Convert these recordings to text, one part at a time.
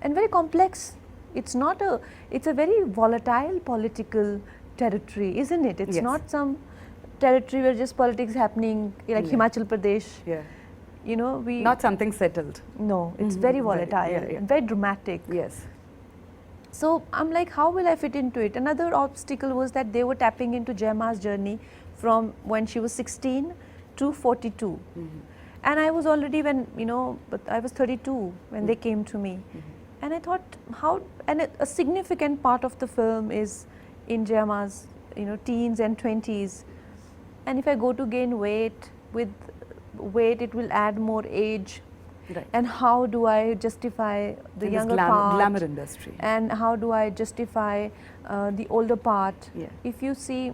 and very complex. It's not a, it's a very volatile political territory, isn't it? It's Yes. not some territory where just politics happening, like Himachal Pradesh. Yeah. You know, we Not something settled. no, it's very volatile, yeah. and very dramatic. Yes. So I'm like, how will I fit into it? Another obstacle was that they were tapping into Jayama's journey from when she was 16 to 42. And I was already, when, you know, but I was 32 when they came to me. And I thought, how, and a significant part of the film is in Jayama's, you know, teens and 20s. And if I go to gain weight, with weight it will add more age. Right. And how do I justify the In this younger part? glamour industry. And how do I justify the older part? Yeah. If you see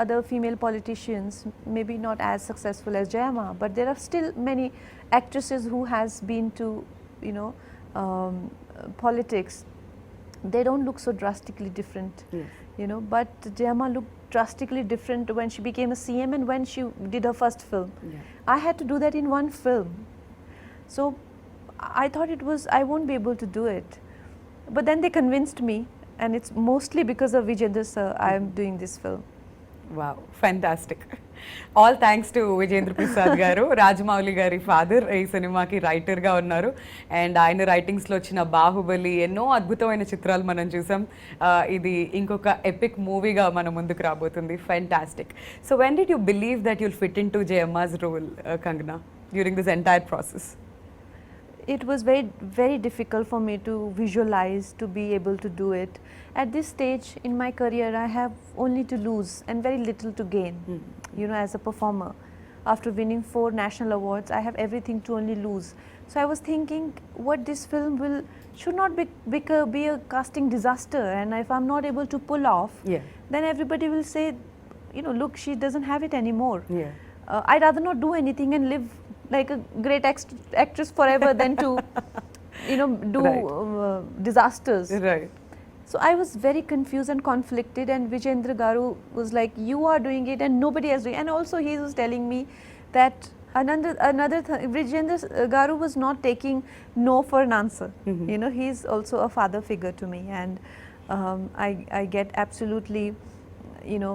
other female politicians, maybe not as successful as Jayama, but there are still many actresses who has been to, you know, politics. They don't look so drastically different, Yes. you know. But Jayama looked drastically different when she became a CM and when she did her first film. Yeah. I had to do that in one film. So I thought it was, I won't be able to do it. But then they convinced me, and it's mostly because of Vijendra sir I am doing this film. Wow, fantastic. All thanks to Vijendra Prasad garu, Rajamouli gari father, ee సినిమాకి writer గా ఉన్నారు. And ఆయన writings లో వచ్చిన బాహుబలి ఎన్నో అద్భుతమైన చిత్రాలు మనం చూసాం. ఇది ఇంకొక ఎపిక్ మూవీగా మన ముందుకు రాబోతుంది. Fantastic. So when did you believe that you'll fit into Jayama's role, Kangana, during this entire process? It was very, very difficult for me to visualize, to be able to do it. At this stage in my career, I have only to lose and very little to gain, you know, as a performer. After winning 4 national awards, I have everything to only lose. So I was thinking, what this film will, should not be a casting disaster, and if I'm not able to pull off, Yeah. then everybody will say, you know, look, she doesn't have it anymore. Yeah. I'd rather not do anything and live like a great actress forever than to, you know, do disasters. Right. So I was very confused and conflicted, and Vijendra garu was like, you are doing it and nobody else doing it. And also he was telling me that another Vijendra garu was not taking no for an answer. You know, he's also a father figure to me, and I get absolutely, you know,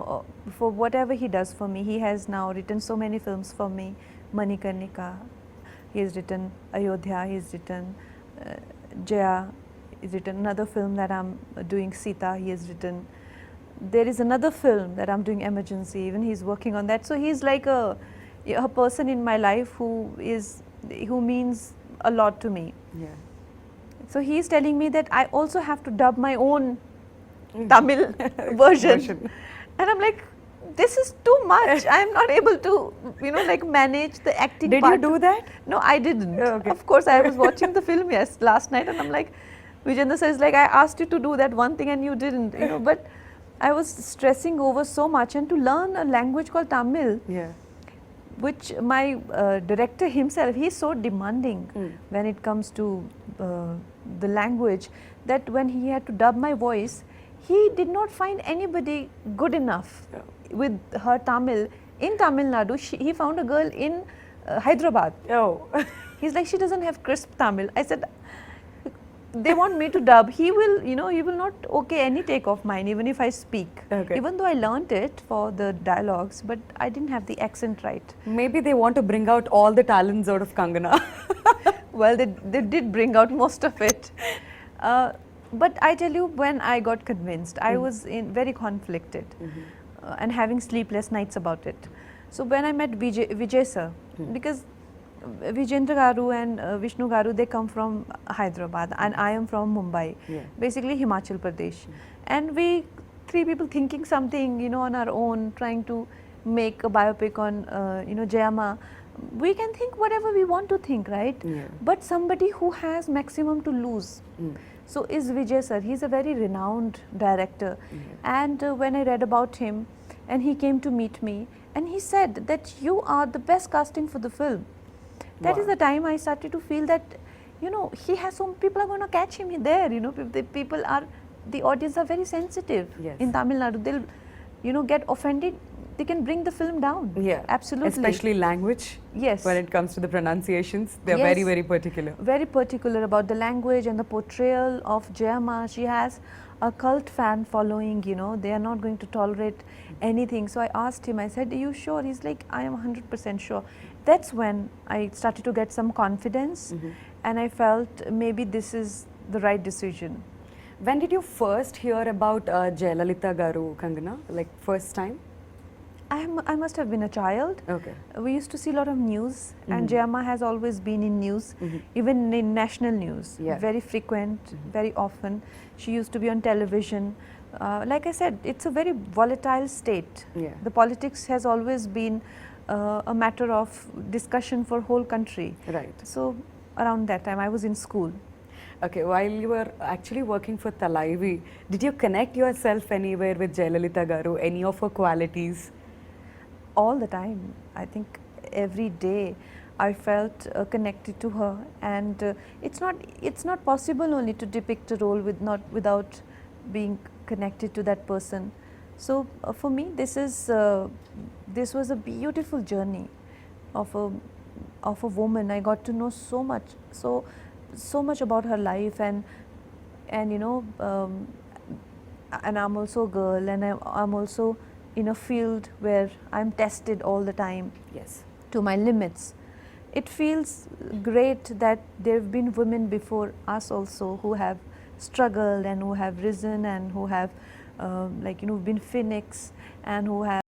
for whatever he does for me. He has now written so many films for me. Manikarnika, he has written Ayodhya, he has written Jaya, he's written another film that I'm doing, Sita, he has written. There is another film that I'm doing, Emergency, even he's working on that. So he's like a person in my life who means a lot to me. Yeah. So he's telling me that I also have to dub my own Tamil version. And I'm like, this is too much. I'm not able to, you know, like manage the acting Did part. you do that? No, I didn't. Okay. Of course, I was watching the film last night, and I'm like, Vijendra says, like, I asked you to do that one thing and you didn't, you know. But I was stressing over so much, and to learn a language called Tamil, Yeah. which my director himself, he's so demanding when it comes to the language, that when he had to dub my voice, he did not find anybody good enough with her Tamil. In Tamil Nadu, he found a girl in Hyderabad. Oh. He's like, she doesn't have crisp Tamil. I said, they want me to dub. He will, you know, he will not okay any take of mine, even if I speak. Okay. Even though I learnt it for the dialogues, but I didn't have the accent right. Maybe they want to bring out all the talents out of Kangana. Well, they did bring out most of it. But I tell you, when I got convinced, I was very conflicted and having sleepless nights about it. So when I met Vijay sir, because Vijendra garu and Vishnu garu, they come from Hyderabad and I am from Mumbai, basically Himachal Pradesh. And we 3 people thinking something, you know, on our own, trying to make a biopic on, you know, Jayama. We can think whatever we want to think, right? Yeah. But somebody who has maximum to lose. So is Vijay sir. He's a very renowned director. And when I read about him, and he came to meet me, and he said that you are the best casting for the film. That is the time I started to feel that, you know, he has some people are going to catch him there. You know, the audience are very sensitive Yes. in Tamil Nadu. They'll, you know, get offended. they can bring the film down. Yeah, Absolutely. especially language. Yes. When it comes to the pronunciations, they're Yes. very, very particular. Very particular about the language and the portrayal of Jayama. She has a cult fan following, you know, they are not going to tolerate anything. So I asked him, I said, are you sure? He's like, I am 100% sure. That's when I started to get some confidence, and I felt maybe this is the right decision. When did you first hear about Jayalalitha Garu, Kangana? Like first time? I must have been a child. Okay. We used to see a lot of news, and Jayama has always been in news, even in national news, Yeah. very frequent, very often. She used to be on television. Like I said, it's a very volatile state. Yeah. The politics has always been a matter of discussion for whole country. Right. So around that time, I was in school. Okay, while you were actually working for Thalaivii, did you connect yourself anywhere with Jayalalitha Garu, any of her qualities? All the time. I think every day I felt connected to her, and it's not possible only to depict a role without being connected to that person. So for me, this was a beautiful journey of a woman. I got to know so much about her life, and you know, and I'm also a girl, and I'm also in a field where I'm tested all the time Yes. to my limits. It feels great that there have been women before us also who have struggled and who have risen and who have like, you know, been phoenix and who have